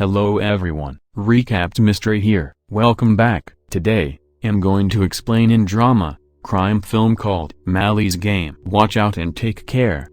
Hello everyone, Recapped Mystery here. Welcome back. Today, I'm going to explain in drama, crime film called Molly's Game. Watch out and take care.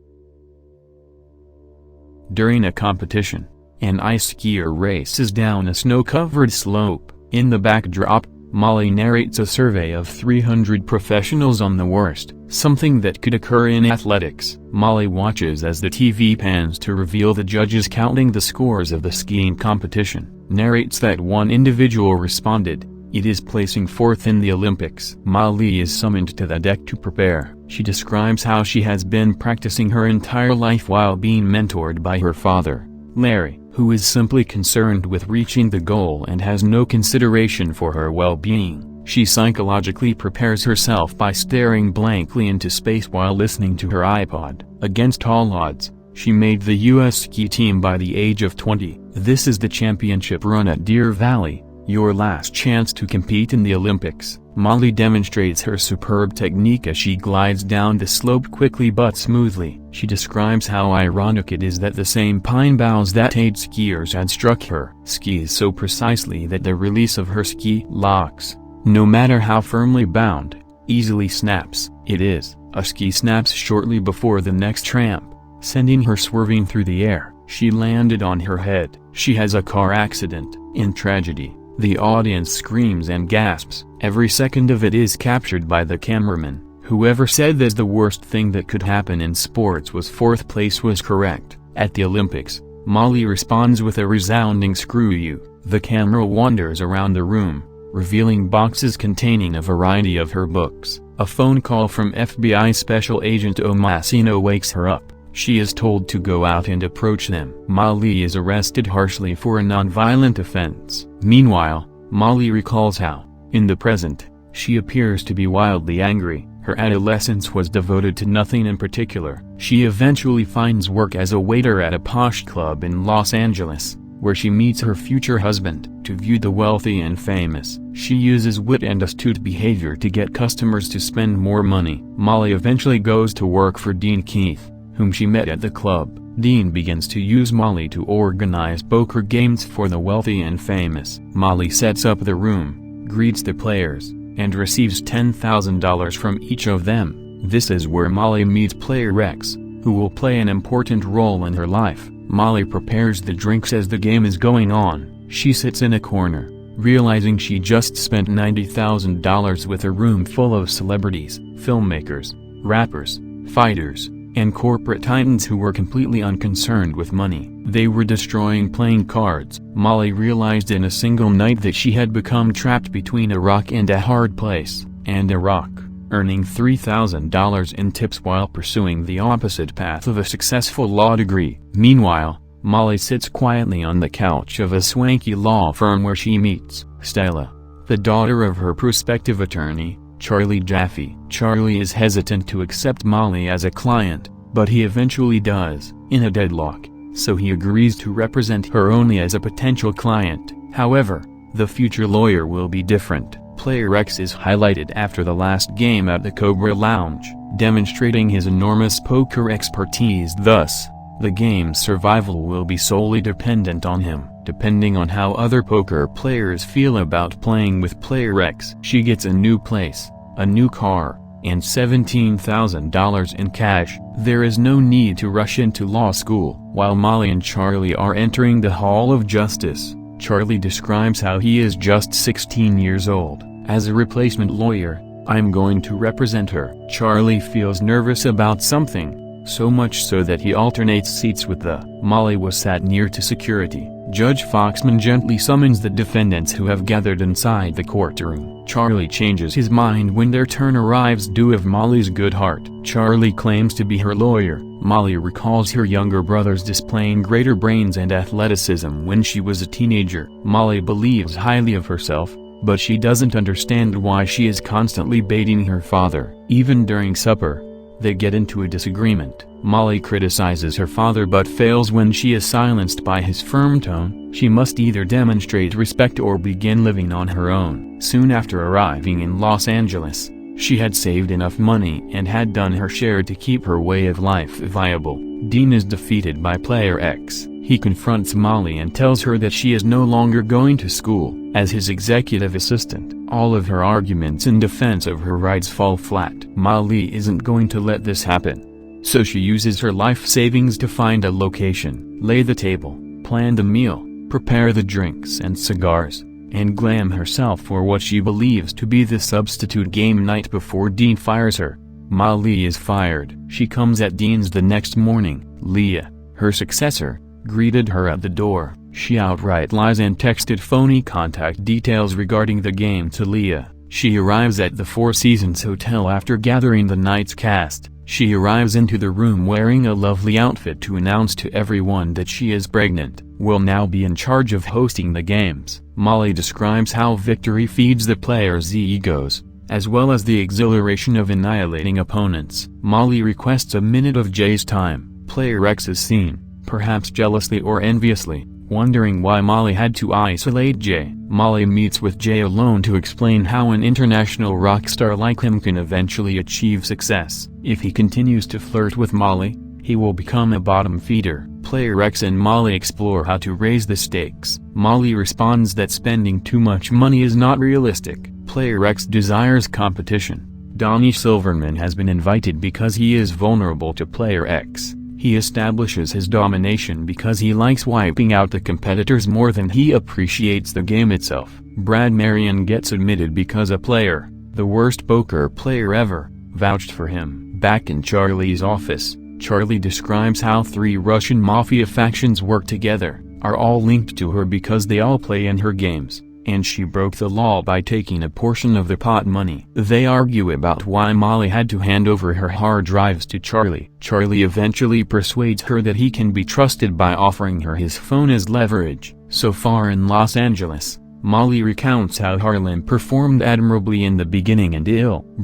During a competition, an ice skier races down a snow-covered slope. In the backdrop, Molly narrates a survey of 300 professionals on the worst, something that could occur in athletics. Molly watches as the TV pans to reveal the judges counting the scores of the skiing competition, narrates that one individual responded, "It is placing fourth in the Olympics." Molly is summoned to the deck to prepare. She describes how she has been practicing her entire life while being mentored by her father, Larry, who is simply concerned with reaching the goal and has no consideration for her well-being. She psychologically prepares herself by staring blankly into space while listening to her iPod. Against all odds, she made the U.S. ski team by the age of 20. This is the championship run at Deer Valley, your last chance to compete in the Olympics. Molly demonstrates her superb technique as she glides down the slope quickly but smoothly. She describes how ironic it is that the same pine boughs that aid skiers had struck her. Skis so precisely that the release of her ski locks, no matter how firmly bound, easily snaps. A ski snaps shortly before the next ramp, sending her swerving through the air. She landed on her head. She has a car accident. In tragedy, the audience screams and gasps. Every second of it is captured by the cameraman. Whoever said that the worst thing that could happen in sports was fourth place was correct. At the Olympics, Molly responds with a resounding "screw you." The camera wanders around the room, revealing boxes containing a variety of her books. A phone call from FBI Special Agent Omasino wakes her up. She is told to go out and approach them. Molly is arrested harshly for a nonviolent offense. Meanwhile, Molly recalls how, in the present, she appears to be wildly angry. Her adolescence was devoted to nothing in particular. She eventually finds work as a waiter at a posh club in Los Angeles, where she meets her future husband. To view the wealthy and famous, she uses wit and astute behavior to get customers to spend more money. Molly eventually goes to work for Dean Keith, whom she met at the club. Dean begins to use Molly to organize poker games for the wealthy and famous. Molly sets up the room, greets the players, and receives $10,000 from each of them. This is where Molly meets player Rex, who will play an important role in her life. Molly prepares the drinks as the game is going on. She sits in a corner, realizing she just spent $90,000 with a room full of celebrities, filmmakers, rappers, fighters, and corporate titans who were completely unconcerned with money. They were destroying playing cards. Molly realized in a single night that she had become trapped between a rock and a hard place, and a rock, earning $3,000 in tips while pursuing the opposite path of a successful law degree. Meanwhile, Molly sits quietly on the couch of a swanky law firm where she meets Stella, the daughter of her prospective attorney, Charlie Jaffe. Charlie is hesitant to accept Molly as a client, but he eventually does, in a deadlock, so he agrees to represent her only as a potential client. However, the future lawyer will be different. Player X is highlighted after the last game at the Cobra Lounge, demonstrating his enormous poker expertise. Thus, the game's survival will be solely dependent on him. Depending on how other poker players feel about playing with Player X, she gets a new place, a new car, and $17,000 in cash. There is no need to rush into law school. While Molly and Charlie are entering the Hall of Justice, Charlie describes how he is just 16 years old. As a replacement lawyer, I'm going to represent her. Charlie feels nervous about something, so much so that he alternates seats with the. Molly was sat near to security. Judge Foxman gently summons the defendants who have gathered inside the courtroom. Charlie changes his mind when their turn arrives due of Molly's good heart. Charlie claims to be her lawyer. Molly recalls her younger brothers displaying greater brains and athleticism when she was a teenager. Molly believes highly of herself, but she doesn't understand why she is constantly baiting her father. Even during supper, they get into a disagreement. Molly criticizes her father but fails when she is silenced by his firm tone. She must either demonstrate respect or begin living on her own. Soon after arriving in Los Angeles, she had saved enough money and had done her share to keep her way of life viable. Dean is defeated by Player X. He confronts Molly and tells her that she is no longer going to school. As his executive assistant, all of her arguments in defense of her rights fall flat. Molly isn't going to let this happen. So she uses her life savings to find a location, lay the table, plan the meal, prepare the drinks and cigars, and glam herself for what she believes to be the substitute game night before Dean fires her. Molly is fired. She comes at Dean's the next morning. Leah, her successor, greeted her at the door. She outright lies and texted phony contact details regarding the game to Leah. She arrives at the Four Seasons Hotel after gathering the night's cast. She arrives into the room wearing a lovely outfit to announce to everyone that she is pregnant, will now be in charge of hosting the games. Molly describes how victory feeds the players' egos, as well as the exhilaration of annihilating opponents. Molly requests a minute of Jay's time. Player X is seen, perhaps jealously or enviously, wondering why Molly had to isolate Jay. Molly meets with Jay alone to explain how an international rock star like him can eventually achieve success. If he continues to flirt with Molly, he will become a bottom feeder. Player X and Molly explore how to raise the stakes. Molly responds that spending too much money is not realistic. Player X desires competition. Donnie Silverman has been invited because he is vulnerable to Player X. He establishes his domination because he likes wiping out the competitors more than he appreciates the game itself. Brad Marion gets admitted because a player, the worst poker player ever, vouched for him. Back in Charlie's office, Charlie describes how 3 Russian mafia factions work together, are all linked to her because they all play in her games, and she broke the law by taking a portion of the pot money. They argue about why Molly had to hand over her hard drives to Charlie. Charlie eventually persuades her that he can be trusted by offering her his phone as leverage. So far in Los Angeles, Molly recounts how Harlan performed admirably in the beginning and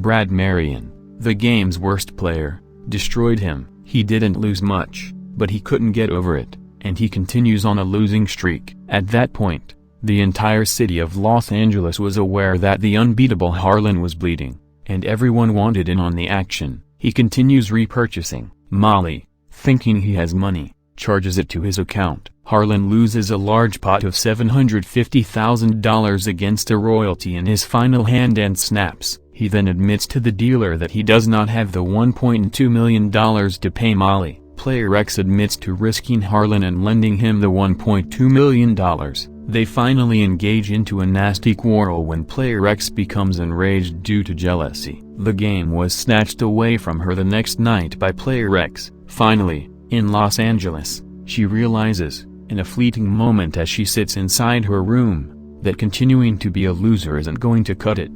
Brad Marion, the game's worst player, destroyed him. He didn't lose much, but he couldn't get over it, and he continues on a losing streak. At that point, the entire city of Los Angeles was aware that the unbeatable Harlan was bleeding, and everyone wanted in on the action. He continues repurchasing. Molly, thinking he has money, charges it to his account. Harlan loses a large pot of $750,000 against a royalty in his final hand and snaps. He then admits to the dealer that he does not have the $1.2 million to pay Molly. Player X admits to risking Harlan and lending him the $1.2 million. They finally engage into a nasty quarrel when Player X becomes enraged due to jealousy. The game was snatched away from her the next night by Player X. Finally, in Los Angeles, she realizes, in a fleeting moment as she sits inside her room, that continuing to be a loser isn't going to cut it.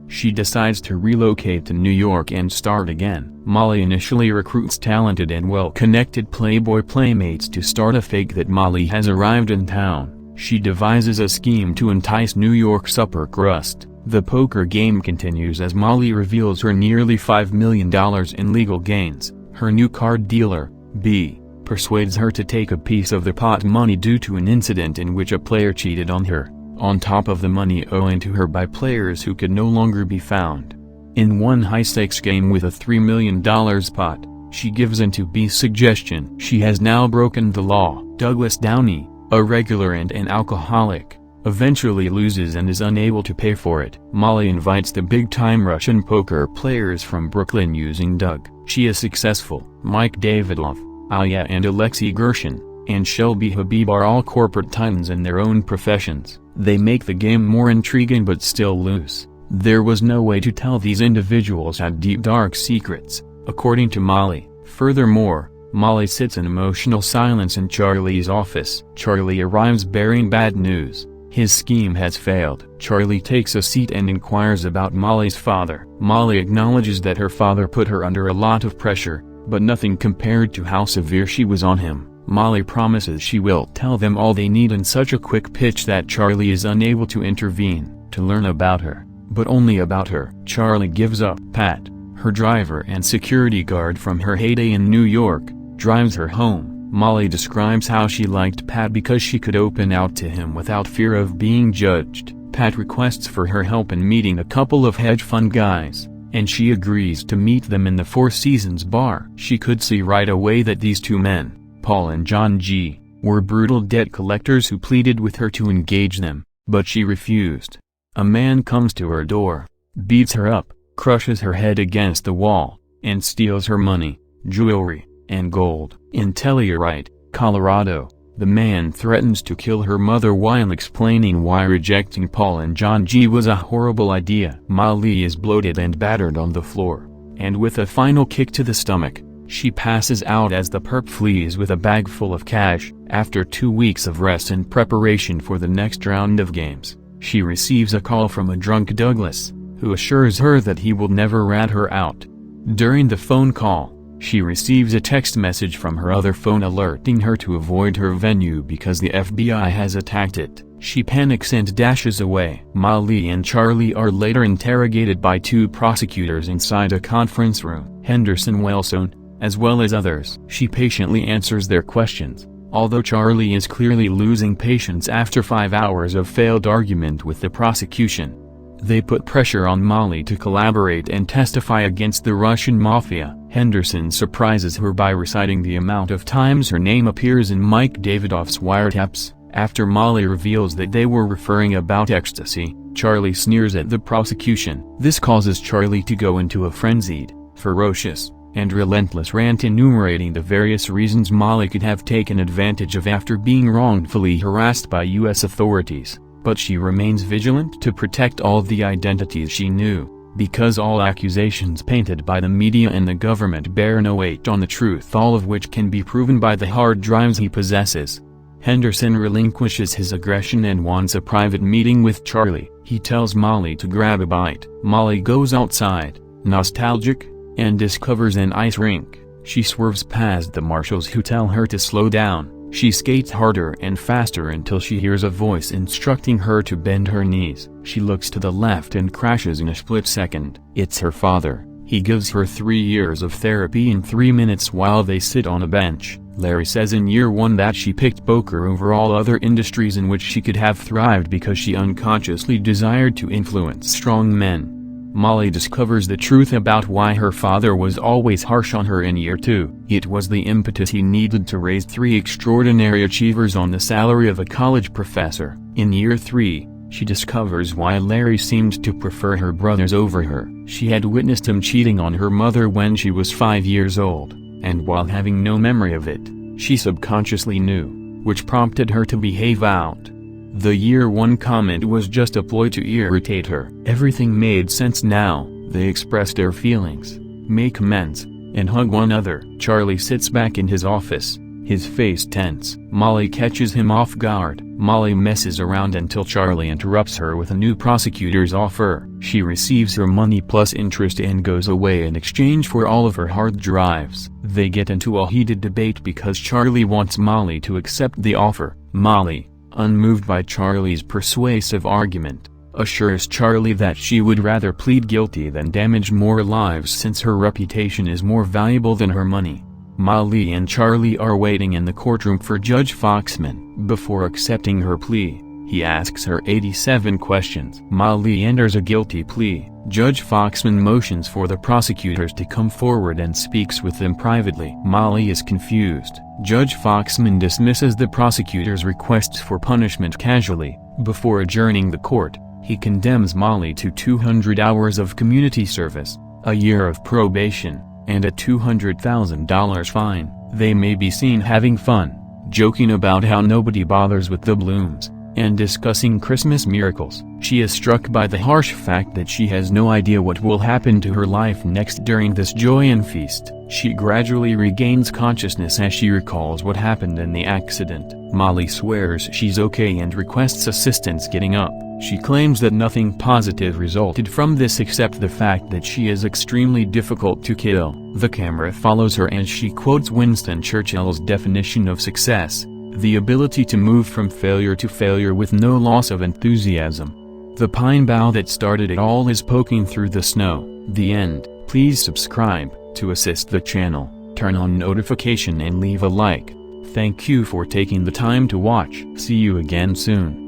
She decides to relocate to New York and start again. Molly initially recruits talented and well-connected Playboy playmates to start a fake that Molly has arrived in town. She devises a scheme to entice New York's upper crust. The poker game continues as Molly reveals her nearly $5 million in legal gains. Her new card dealer, B, persuades her to take a piece of the pot money due to an incident in which a player cheated on her, on top of the money owing to her by players who could no longer be found. In one high-stakes game with a $3 million pot, she gives in to B's suggestion. She has now broken the law. Douglas Downey, a regular and an alcoholic, eventually loses and is unable to pay for it. Molly invites the big-time Russian poker players from Brooklyn using Doug. She is successful. Mike Davidov, Alya and Alexei Gershon, and Shelby Habib are all corporate titans in their own professions. They make the game more intriguing but still lose. There was no way to tell these individuals had deep dark secrets, according to Molly. Furthermore, Molly sits in emotional silence in Charlie's office. Charlie arrives bearing bad news. His scheme has failed. Charlie takes a seat and inquires about Molly's father. Molly acknowledges that her father put her under a lot of pressure, but nothing compared to how severe she was on him. Molly promises she will tell them all they need in such a quick pitch that Charlie is unable to intervene. To learn about her, but only about her. Charlie gives up. Pat, her driver and security guard from her heyday in New York, drives her home. Molly describes how she liked Pat because she could open out to him without fear of being judged. Pat requests for her help in meeting a couple of hedge fund guys, and she agrees to meet them in the Four Seasons bar. She could see right away that these two men, Paul and John G., were brutal debt collectors who pleaded with her to engage them, but she refused. A man comes to her door, beats her up, crushes her head against the wall, and steals her money, jewelry, and gold. In Telluride, Colorado, the man threatens to kill her mother while explaining why rejecting Paul and John G. was a horrible idea. Molly is bloated and battered on the floor, and with a final kick to the stomach, she passes out as the perp flees with a bag full of cash. After 2 weeks of rest and preparation for the next round of games, she receives a call from a drunk Douglas, who assures her that he will never rat her out. During the phone call, she receives a text message from her other phone alerting her to avoid her venue because the FBI has attacked it. She panics and dashes away. Molly and Charlie are later interrogated by 2 prosecutors inside a conference room, Henderson Wellstone, as well as others. She patiently answers their questions, although Charlie is clearly losing patience after 5 hours of failed argument with the prosecution. They put pressure on Molly to collaborate and testify against the Russian mafia. Henderson surprises her by reciting the amount of times her name appears in Mike Davidoff's wiretaps. After Molly reveals that they were referring about ecstasy, Charlie sneers at the prosecution. This causes Charlie to go into a frenzied, ferocious, and relentless rant enumerating the various reasons Molly could have taken advantage of after being wrongfully harassed by U.S. authorities. But she remains vigilant to protect all the identities she knew, because all accusations painted by the media and the government bear no weight on the truth, all of which can be proven by the hard drives he possesses. Henderson relinquishes his aggression and wants a private meeting with Charlie. He tells Molly to grab a bite. Molly goes outside, nostalgic, and discovers an ice rink. She swerves past the marshals who tell her to slow down. She skates harder and faster until she hears a voice instructing her to bend her knees. She looks to the left and crashes in a split second. It's her father. He gives her 3 years of therapy in 3 minutes while they sit on a bench. Larry says in year 1 that she picked poker over all other industries in which she could have thrived because she unconsciously desired to influence strong men. Molly discovers the truth about why her father was always harsh on her in year 2. It was the impetus he needed to raise 3 extraordinary achievers on the salary of a college professor. In year 3, she discovers why Larry seemed to prefer her brothers over her. She had witnessed him cheating on her mother when she was 5 years old, and while having no memory of it, she subconsciously knew, which prompted her to behave out. The year 1 comment was just a ploy to irritate her. Everything made sense now. They express their feelings, make amends, and hug one another. Charlie sits back in his office, his face tense. Molly catches him off guard. Molly messes around until Charlie interrupts her with a new prosecutor's offer. She receives her money plus interest and goes away in exchange for all of her hard drives. They get into a heated debate because Charlie wants Molly to accept the offer. Molly, unmoved by Charlie's persuasive argument, assures Charlie that she would rather plead guilty than damage more lives since her reputation is more valuable than her money. Molly and Charlie are waiting in the courtroom for Judge Foxman. Before accepting her plea, he asks her 87 questions. Molly enters a guilty plea. Judge Foxman motions for the prosecutors to come forward and speaks with them privately. Molly is confused. Judge Foxman dismisses the prosecutor's requests for punishment casually. Before adjourning the court, he condemns Molly to 200 hours of community service, a year of probation, and a $200,000 fine. They may be seen having fun, joking about how nobody bothers with the blooms, and discussing Christmas miracles. She is struck by the harsh fact that she has no idea what will happen to her life next during this joy and feast. She gradually regains consciousness as she recalls what happened in the accident. Molly swears she's okay and requests assistance getting up. She claims that nothing positive resulted from this except the fact that she is extremely difficult to kill. The camera follows her as she quotes Winston Churchill's definition of success: the ability to move from failure to failure with no loss of enthusiasm. The pine bough that started it all is poking through the snow. The end. Please subscribe to assist the channel, turn on notification and leave a like. Thank you for taking the time to watch. See you again soon.